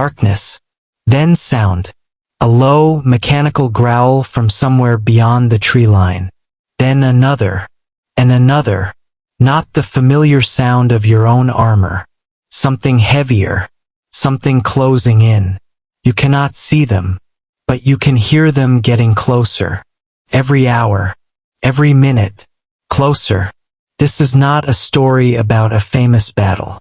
Darkness. Then sound. A low, mechanical growl from somewhere beyond the tree line. Then another. And another. Not the familiar sound of your own armor. Something heavier. Something closing in. You cannot see them, but you can hear them getting closer. Every hour. Every minute. Closer. This is not a story about a famous battle.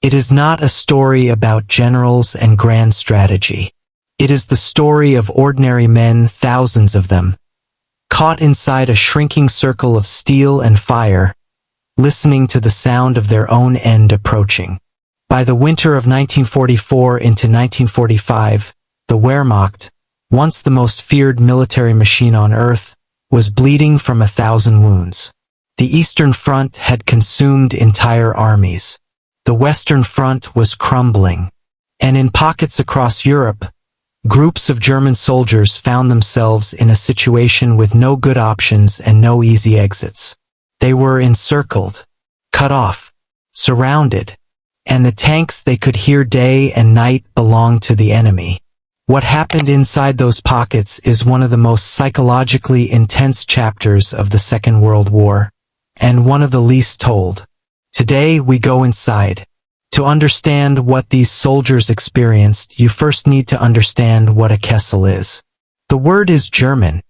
It is not a story about generals and grand strategy. It is the story of ordinary men, thousands of them, caught inside a shrinking circle of steel and fire, listening to the sound of their own end approaching. By the winter of 1944 into 1945, the Wehrmacht, once the most feared military machine on earth, was bleeding from 1,000 wounds. The Eastern Front had consumed entire armies. The Western Front was crumbling, and in pockets across Europe, groups of German soldiers found themselves in a situation with no good options and no easy exits. They were encircled, cut off, surrounded, and the tanks they could hear day and night belonged to the enemy. What happened inside those pockets is one of the most psychologically intense chapters of the Second World War, and one of the least told. Today we go inside. To understand what these soldiers experienced, you first need to understand what a Kessel is. The word is German.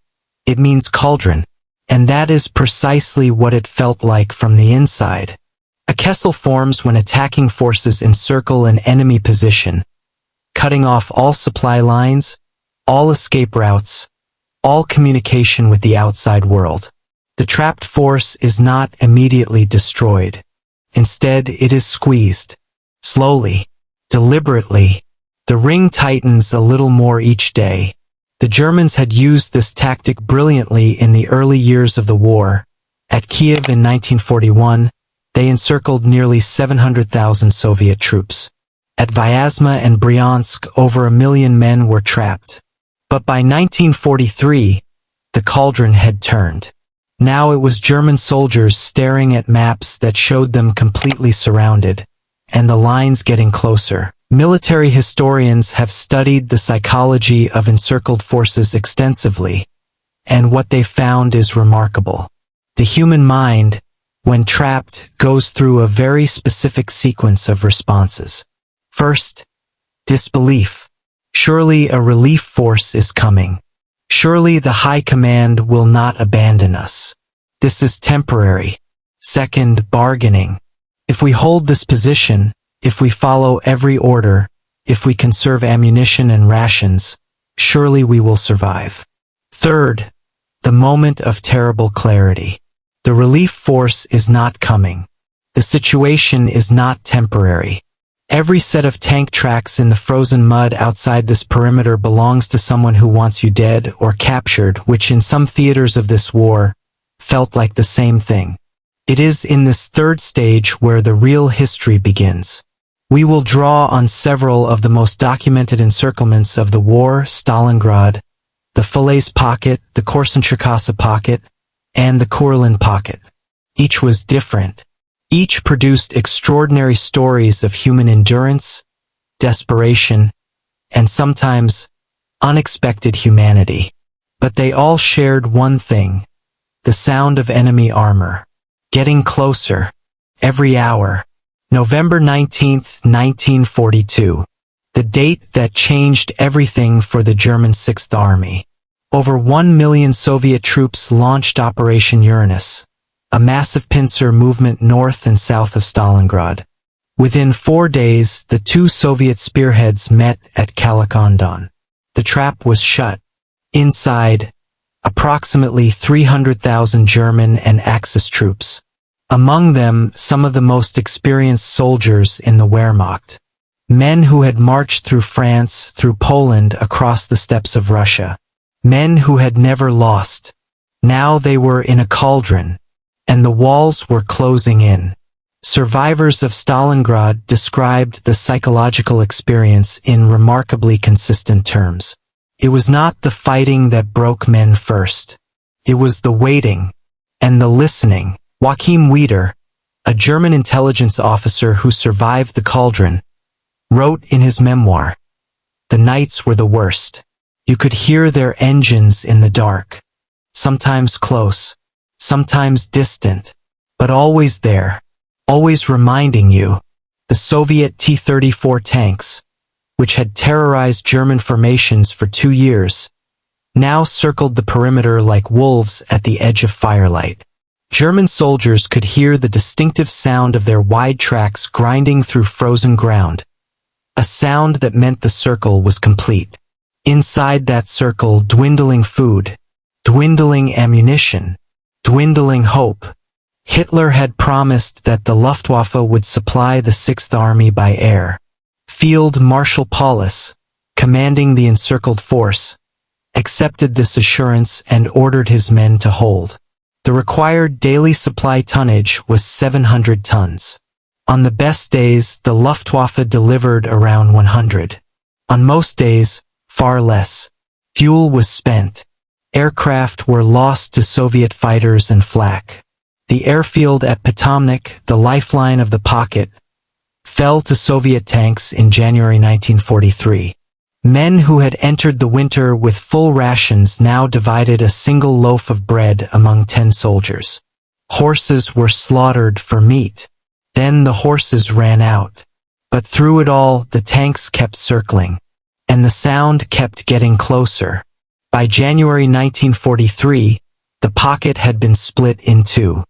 It means cauldron, and that is precisely what it felt like from the inside. A Kessel forms when attacking forces encircle an enemy position, cutting off all supply lines, all escape routes, all communication with the outside world. The trapped force is not immediately destroyed. Instead, it is squeezed. Slowly, deliberately, the ring tightens a little more each day. The Germans had used this tactic brilliantly in the early years of the war. At Kiev in 1941, they encircled nearly 700,000 Soviet troops. At Vyazma and Bryansk, over 1 million men were trapped. But by 1943, the cauldron had turned. Now it was German soldiers staring at maps that showed them completely surrounded, and the lines getting closer. Military historians have studied the psychology of encircled forces extensively, and what they found is remarkable. The human mind, when trapped, goes through a very specific sequence of responses. First, disbelief. Surely a relief force is coming. Surely the high command will not abandon us. This is temporary. Second, bargaining. If we hold this position, if we follow every order, if we conserve ammunition and rations, surely we will survive. Third, the moment of terrible clarity. The relief force is not coming. The situation is not temporary. Every set of tank tracks in the frozen mud outside this perimeter belongs to someone who wants you dead or captured, which in some theaters of this war felt like the same thing. It is in this third stage where the real history begins. We will draw on several of the most documented encirclements of the war: Stalingrad, the Falaise Pocket, the Korsun Cherkassy Pocket, and the Korsun Pocket. Each was different. Each produced extraordinary stories of human endurance, desperation, and sometimes unexpected humanity. But they all shared one thing: the sound of enemy armor, getting closer, every hour. November 19th, 1942. The date that changed everything for the German Sixth Army. Over 1 million Soviet troops launched Operation Uranus, a massive pincer movement north and south of Stalingrad. Within 4 days, the two Soviet spearheads met at Kalakondan. The trap was shut. Inside, approximately 300,000 German and Axis troops. Among them, some of the most experienced soldiers in the Wehrmacht. Men who had marched through France, through Poland, across the steppes of Russia. Men who had never lost. Now they were in a cauldron, and the walls were closing in. Survivors of Stalingrad described the psychological experience in remarkably consistent terms. It was not the fighting that broke men first. It was the waiting and the listening. Joachim Wieder, a German intelligence officer who survived the cauldron, wrote in his memoir, The nights were the worst. You could hear their engines in the dark. Sometimes close, sometimes distant, but always there, always reminding you. The Soviet T-34 tanks, which had terrorized German formations for 2 years, now circled the perimeter like wolves at the edge of firelight. German soldiers could hear the distinctive sound of their wide tracks grinding through frozen ground, a sound that meant the circle was complete. Inside that circle, dwindling food, dwindling ammunition, dwindling hope. Hitler had promised that the Luftwaffe would supply the Sixth Army by air. Field Marshal Paulus, commanding the encircled force, accepted this assurance and ordered his men to hold. The required daily supply tonnage was 700 tons. On the best days, the Luftwaffe delivered around 100. On most days, far less. Fuel was spent. Aircraft were lost to Soviet fighters and flak. The airfield at Potomnik, the lifeline of the pocket, fell to Soviet tanks in January 1943. Men who had entered the winter with full rations now divided a single loaf of bread among 10 soldiers. Horses were slaughtered for meat. Then the horses ran out. But through it all, the tanks kept circling. And the sound kept getting closer. By January 1943, the pocket had been split in two.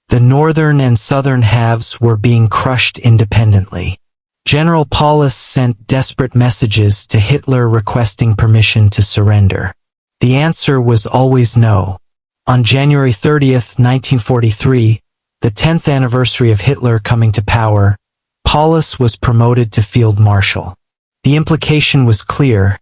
The northern and southern halves were being crushed independently. General Paulus sent desperate messages to Hitler requesting permission to surrender. The answer was always no. On January 30th, 1943, the 10th anniversary of Hitler coming to power, Paulus was promoted to Field Marshal. The implication was clear.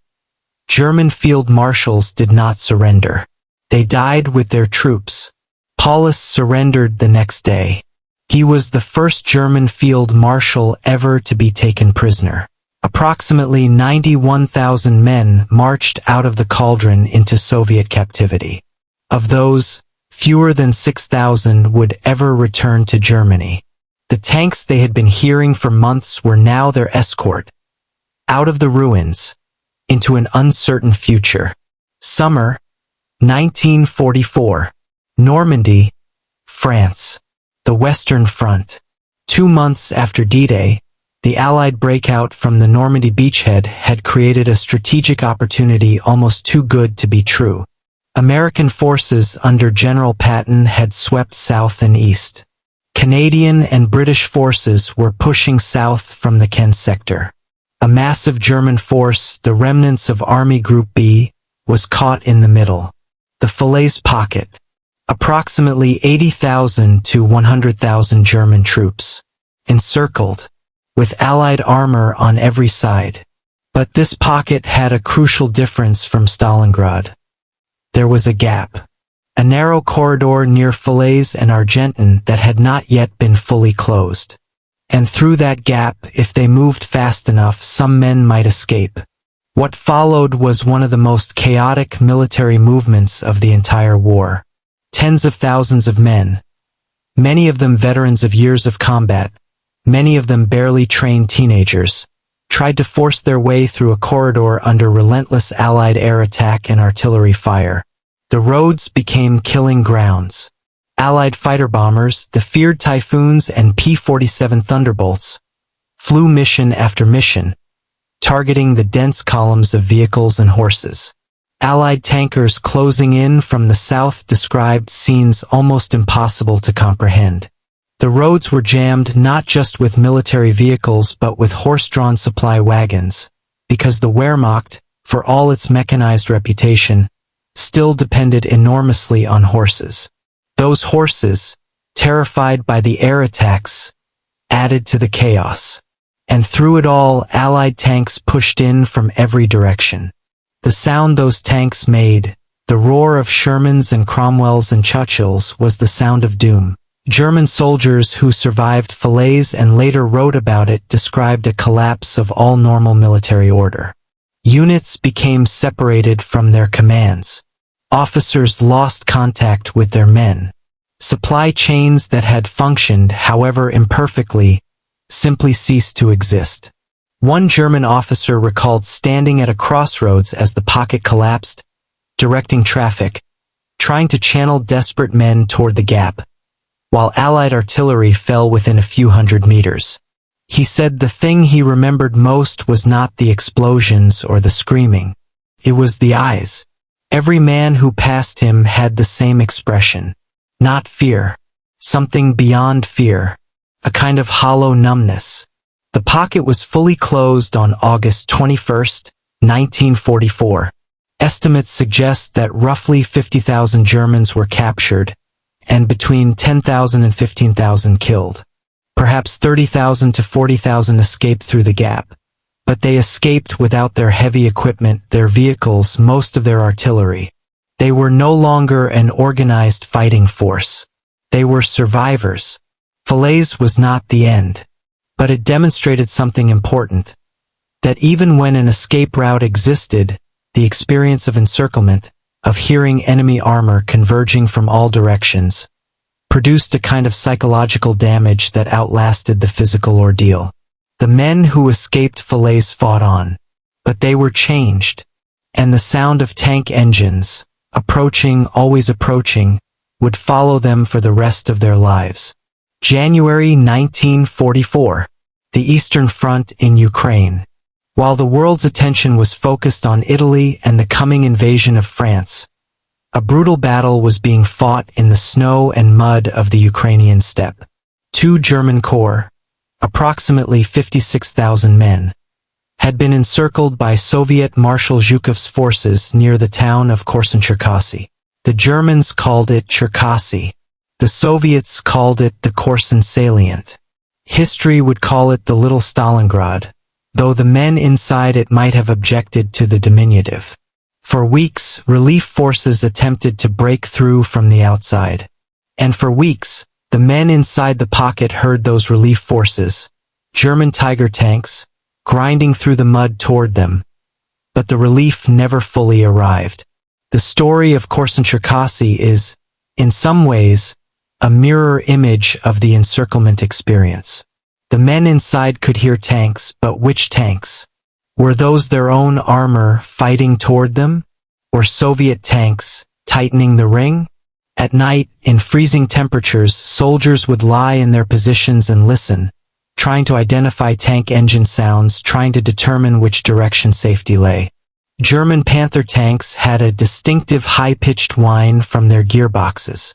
German field marshals did not surrender. They died with their troops. Paulus surrendered the next day. He was the first German field marshal ever to be taken prisoner. Approximately 91,000 men marched out of the cauldron into Soviet captivity. Of those, fewer than 6,000 would ever return to Germany. The tanks they had been hearing for months were now their escort, out of the ruins, into an uncertain future. Summer, 1944. Normandy, France. The Western Front. 2 months after D-Day, the Allied breakout from the Normandy beachhead had created a strategic opportunity almost too good to be true. American forces under General Patton had swept south and east. Canadian and British forces were pushing south from the Caen sector. A massive German force, the remnants of Army Group B, was caught in the middle. The Falaise Pocket. Approximately 80,000 to 100,000 German troops. Encircled. With Allied armor on every side. But this pocket had a crucial difference from Stalingrad. There was a gap. A narrow corridor near Falaise and Argenton that had not yet been fully closed. And through that gap, if they moved fast enough, some men might escape. What followed was one of the most chaotic military movements of the entire war. Tens of thousands of men, many of them veterans of years of combat, many of them barely trained teenagers, tried to force their way through a corridor under relentless Allied air attack and artillery fire. The roads became killing grounds. Allied fighter bombers, the feared Typhoons and P-47 Thunderbolts, flew mission after mission, targeting the dense columns of vehicles and horses. Allied tankers closing in from the south described scenes almost impossible to comprehend. The roads were jammed not just with military vehicles but with horse-drawn supply wagons, because the Wehrmacht, for all its mechanized reputation, still depended enormously on horses. Those horses, terrified by the air attacks, added to the chaos. And through it all, Allied tanks pushed in from every direction. The sound those tanks made, the roar of Shermans and Cromwells and Churchills, was the sound of doom. German soldiers who survived Falaise and later wrote about it described a collapse of all normal military order. Units became separated from their commands. Officers lost contact with their men. Supply chains that had functioned, however imperfectly, simply ceased to exist. One German officer recalled standing at a crossroads as the pocket collapsed, directing traffic, trying to channel desperate men toward the gap, while Allied artillery fell within a few hundred meters. He said the thing he remembered most was not the explosions or the screaming. It was the eyes. Every man who passed him had the same expression. Not fear. Something beyond fear. A kind of hollow numbness. The pocket was fully closed on August 21, 1944. Estimates suggest that roughly 50,000 Germans were captured, and between 10,000 and 15,000 killed. Perhaps 30,000 to 40,000 escaped through the gap. But they escaped without their heavy equipment, their vehicles, most of their artillery. They were no longer an organized fighting force. They were survivors. Falaise was not the end. But it demonstrated something important. That even when an escape route existed, the experience of encirclement, of hearing enemy armor converging from all directions, produced a kind of psychological damage that outlasted the physical ordeal. The men who escaped Falaise fought on, but they were changed, and the sound of tank engines, approaching, always approaching, would follow them for the rest of their lives. January 1944. The Eastern Front in Ukraine. While the world's attention was focused on Italy and the coming invasion of France, a brutal battle was being fought in the snow and mud of the Ukrainian steppe. 2 German corps, approximately 56,000 men, had been encircled by Soviet Marshal Zhukov's forces near the town of Korsun Cherkassy. The Germans called it Cherkassy. The Soviets called it the Korsun salient. History would call it the Little Stalingrad, though the men inside it might have objected to the diminutive. For weeks, relief forces attempted to break through from the outside. And for weeks, the men inside the pocket heard those relief forces, German Tiger tanks, grinding through the mud toward them. But the relief never fully arrived. The story of Korsun Cherkassy is, in some ways, a mirror image of the encirclement experience. The men inside could hear tanks, but which tanks? Were those their own armor fighting toward them? Or Soviet tanks tightening the ring? At night, in freezing temperatures, soldiers would lie in their positions and listen, trying to identify tank engine sounds, trying to determine which direction safety lay. German Panther tanks had a distinctive high-pitched whine from their gearboxes.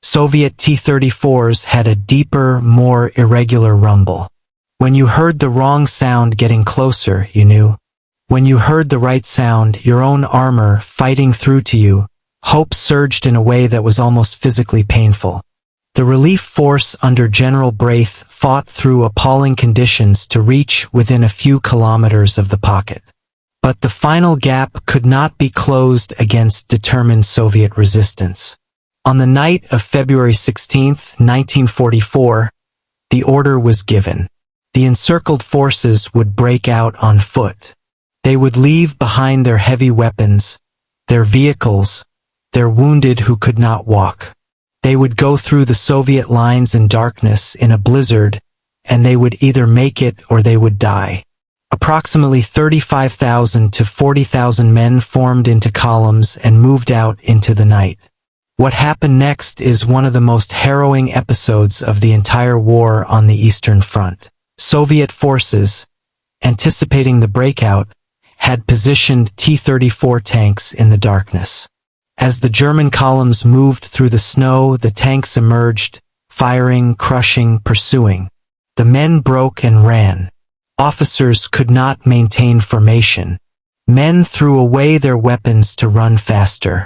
Soviet T-34s had a deeper, more irregular rumble. When you heard the wrong sound getting closer, you knew. When you heard the right sound, your own armor fighting through to you, hope surged in a way that was almost physically painful. The relief force under General Braith fought through appalling conditions to reach within a few kilometers of the pocket. But the final gap could not be closed against determined Soviet resistance. On the night of February 16, 1944, the order was given. The encircled forces would break out on foot. They would leave behind their heavy weapons, their vehicles, their wounded who could not walk. They would go through the Soviet lines in darkness in a blizzard, and they would either make it or they would die. Approximately 35,000 to 40,000 men formed into columns and moved out into the night. What happened next is one of the most harrowing episodes of the entire war on the Eastern Front. Soviet forces, anticipating the breakout, had positioned T-34 tanks in the darkness. As the German columns moved through the snow, the tanks emerged, firing, crushing, pursuing. The men broke and ran. Officers could not maintain formation. Men threw away their weapons to run faster.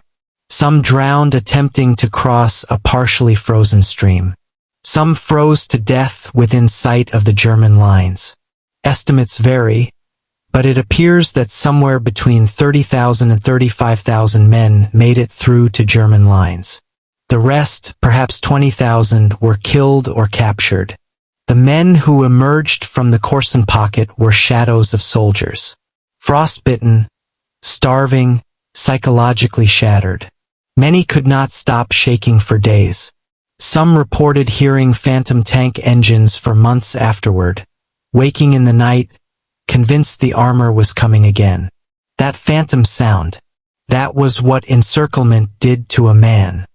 Some drowned attempting to cross a partially frozen stream. Some froze to death within sight of the German lines. Estimates vary, but it appears that somewhere between 30,000 and 35,000 men made it through to German lines. The rest, perhaps 20,000, were killed or captured. The men who emerged from the Korsun pocket were shadows of soldiers. Frostbitten, starving, psychologically shattered. Many could not stop shaking for days. Some reported hearing phantom tank engines for months afterward, waking in the night, convinced the armor was coming again. That phantom sound. That was what encirclement did to a man.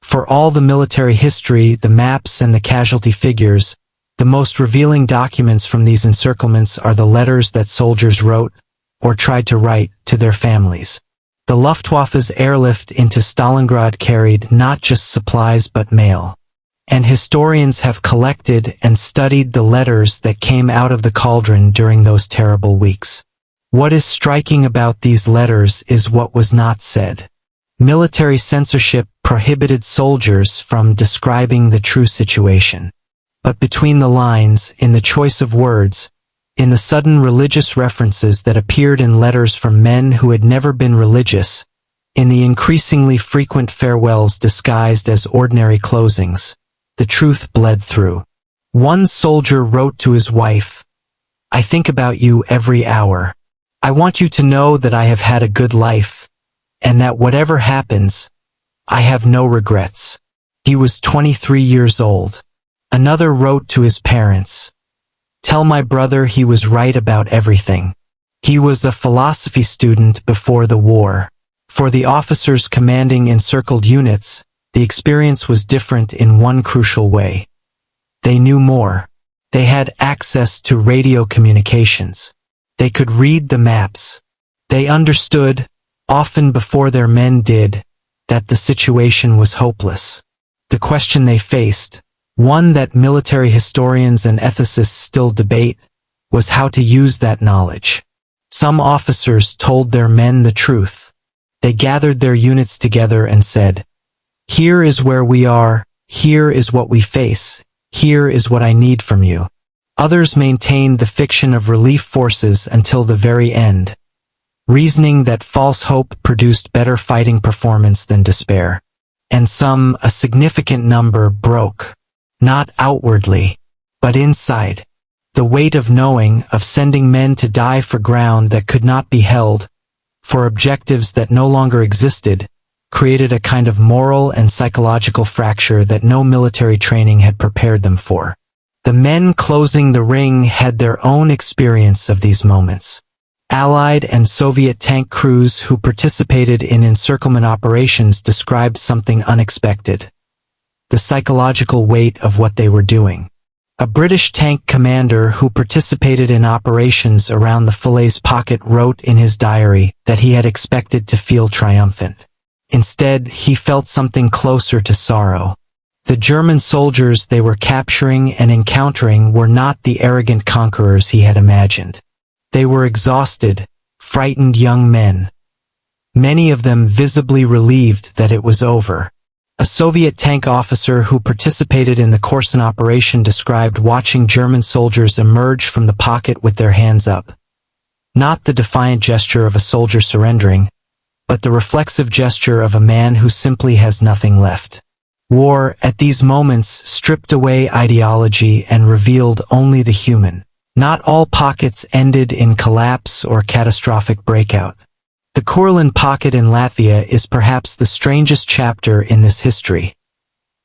For all the military history, the maps, and the casualty figures, the most revealing documents from these encirclements are the letters that soldiers wrote, or tried to write, to their families. The Luftwaffe's airlift into Stalingrad carried not just supplies but mail. And historians have collected and studied the letters that came out of the cauldron during those terrible weeks. What is striking about these letters is what was not said. Military censorship prohibited soldiers from describing the true situation. But between the lines, in the choice of words, in the sudden religious references that appeared in letters from men who had never been religious, in the increasingly frequent farewells disguised as ordinary closings, the truth bled through. One soldier wrote to his wife, "I think about you every hour. I want you to know that I have had a good life, and that whatever happens, I have no regrets." He was 23 years old. Another wrote to his parents, "Tell my brother he was right about everything." He was a philosophy student before the war. For the officers commanding encircled units, the experience was different in one crucial way. They knew more. They had access to radio communications. They could read the maps. They understood, often before their men did, that the situation was hopeless. The question they faced, one that military historians and ethicists still debate, was how to use that knowledge. Some officers told their men the truth. They gathered their units together and said, "Here is where we are, here is what we face, here is what I need from you." Others maintained the fiction of relief forces until the very end, reasoning that false hope produced better fighting performance than despair. And some, a significant number, broke. Not outwardly, but inside. The weight of knowing, of sending men to die for ground that could not be held, for objectives that no longer existed, created a kind of moral and psychological fracture that no military training had prepared them for. The men closing the ring had their own experience of these moments. Allied and Soviet tank crews who participated in encirclement operations described something unexpected: the psychological weight of what they were doing. A British tank commander who participated in operations around the Falaise Pocket wrote in his diary that he had expected to feel triumphant. Instead, he felt something closer to sorrow. The German soldiers they were capturing and encountering were not the arrogant conquerors he had imagined. They were exhausted, frightened young men. Many of them visibly relieved that it was over. A Soviet tank officer who participated in the Korsun operation described watching German soldiers emerge from the pocket with their hands up. Not the defiant gesture of a soldier surrendering, but the reflexive gesture of a man who simply has nothing left. War, at these moments, stripped away ideology and revealed only the human. Not all pockets ended in collapse or catastrophic breakout. The Korsun pocket in Latvia is perhaps the strangest chapter in this history.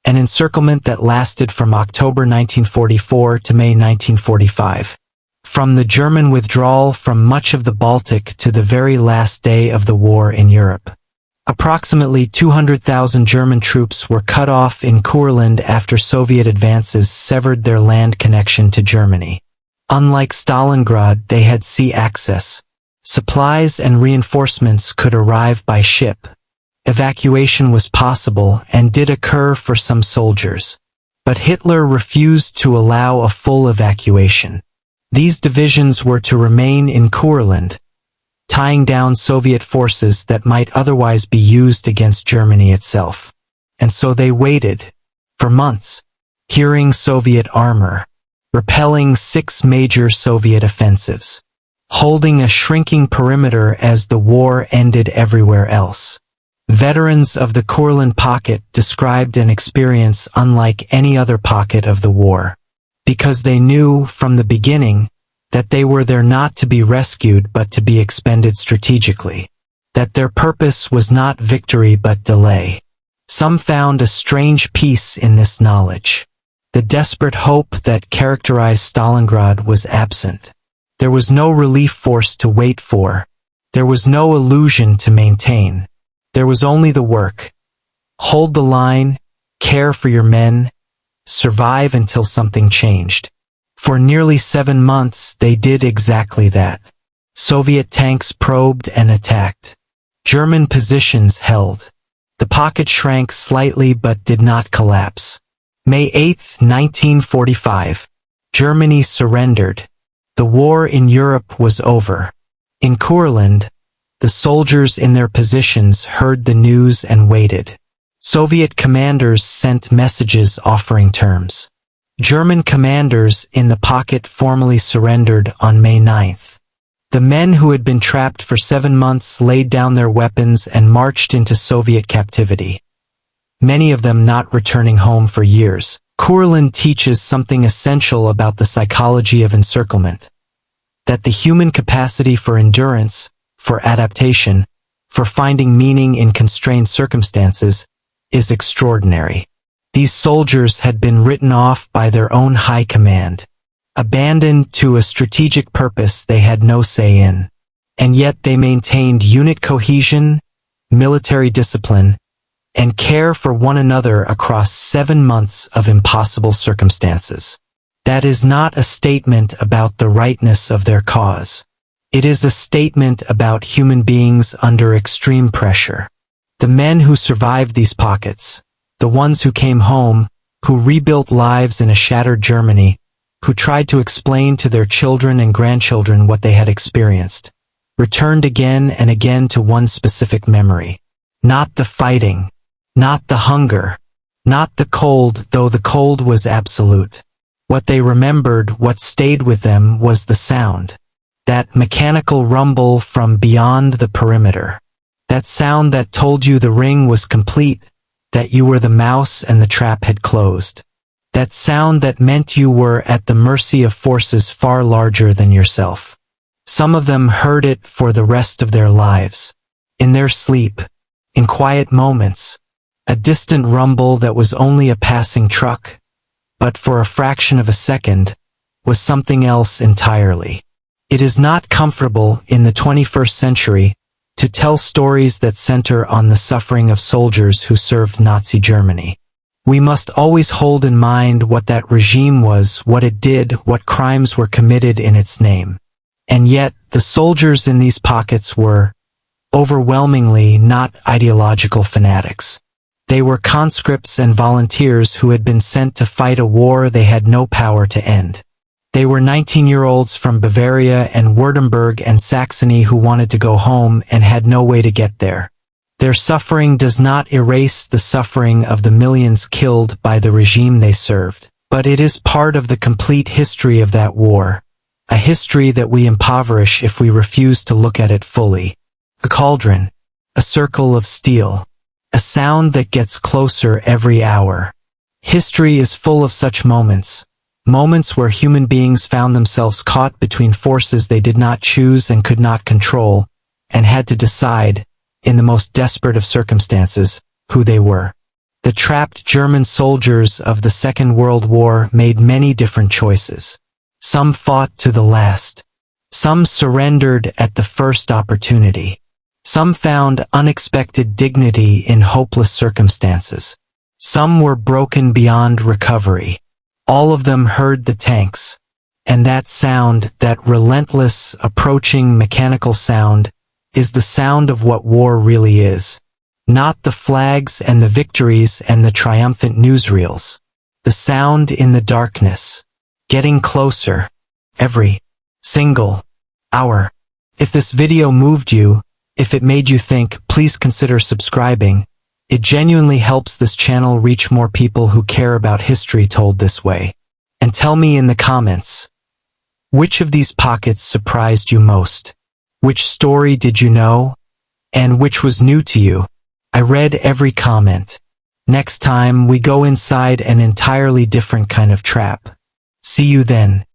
An encirclement that lasted from October 1944 to May 1945. From the German withdrawal from much of the Baltic to the very last day of the war in Europe. Approximately 200,000 German troops were cut off in Kurland after Soviet advances severed their land connection to Germany. Unlike Stalingrad, they had sea access. Supplies and reinforcements could arrive by ship. Evacuation was possible and did occur for some soldiers. But Hitler refused to allow a full evacuation. These divisions were to remain in Kurland, tying down Soviet forces that might otherwise be used against Germany itself. And so they waited, for months, hearing Soviet armor, repelling 6 major Soviet offensives, holding a shrinking perimeter as the war ended everywhere else. Veterans of the Korsun pocket described an experience unlike any other pocket of the war, because they knew from the beginning that they were there not to be rescued but to be expended strategically, that their purpose was not victory but delay. Some found a strange peace in this knowledge. The desperate hope that characterized Stalingrad was absent. There was no relief force to wait for. There was no illusion to maintain. There was only the work. Hold the line, care for your men, survive until something changed. For nearly 7 months they did exactly that. Soviet tanks probed and attacked. German positions held. The pocket shrank slightly but did not collapse. May 8, 1945. Germany surrendered. The war in Europe was over. In Courland, the soldiers in their positions heard the news and waited. Soviet commanders sent messages offering terms. German commanders in the pocket formally surrendered on May 9th. The men who had been trapped for 7 months laid down their weapons and marched into Soviet captivity. Many of them not returning home for years. Courland teaches something essential about the psychology of encirclement. That the human capacity for endurance, for adaptation, for finding meaning in constrained circumstances, is extraordinary. These soldiers had been written off by their own high command, abandoned to a strategic purpose they had no say in. And yet they maintained unit cohesion, military discipline, and care for one another across 7 months of impossible circumstances. That is not a statement about the rightness of their cause. It is a statement about human beings under extreme pressure. The men who survived these pockets, the ones who came home, who rebuilt lives in a shattered Germany, who tried to explain to their children and grandchildren what they had experienced, returned again and again to one specific memory. Not the fighting, not the hunger, not the cold, though the cold was absolute. What they remembered, what stayed with them, was the sound. That mechanical rumble from beyond the perimeter. That sound that told you the ring was complete, that you were the mouse and the trap had closed. That sound that meant you were at the mercy of forces far larger than yourself. Some of them heard it for the rest of their lives. In their sleep, in quiet moments, a distant rumble that was only a passing truck, but for a fraction of a second, was something else entirely. It is not comfortable in the 21st century to tell stories that center on the suffering of soldiers who served Nazi Germany. We must always hold in mind what that regime was, what it did, what crimes were committed in its name. And yet, the soldiers in these pockets were, overwhelmingly, not ideological fanatics. They were conscripts and volunteers who had been sent to fight a war they had no power to end. They were 19-year-olds from Bavaria and Württemberg and Saxony who wanted to go home and had no way to get there. Their suffering does not erase the suffering of the millions killed by the regime they served, but it is part of the complete history of that war, a history that we impoverish if we refuse to look at it fully. A cauldron, a circle of steel, a sound that gets closer every hour. History is full of such moments. Moments where human beings found themselves caught between forces they did not choose and could not control, and had to decide, in the most desperate of circumstances, who they were. The trapped German soldiers of the Second World War made many different choices. Some fought to the last. Some surrendered at the first opportunity. Some found unexpected dignity in hopeless circumstances. Some were broken beyond recovery. All of them heard the tanks, and that sound, that relentless, approaching mechanical sound, is the sound of what war really is. Not the flags and the victories and the triumphant newsreels. The sound in the darkness, getting closer, every single hour. If this video moved you, if it made you think, please consider subscribing. It genuinely helps this channel reach more people who care about history told this way. And tell me in the comments, which of these pockets surprised you most? Which story did you know? And which was new to you? I read every comment. Next time we go inside an entirely different kind of trap. See you then.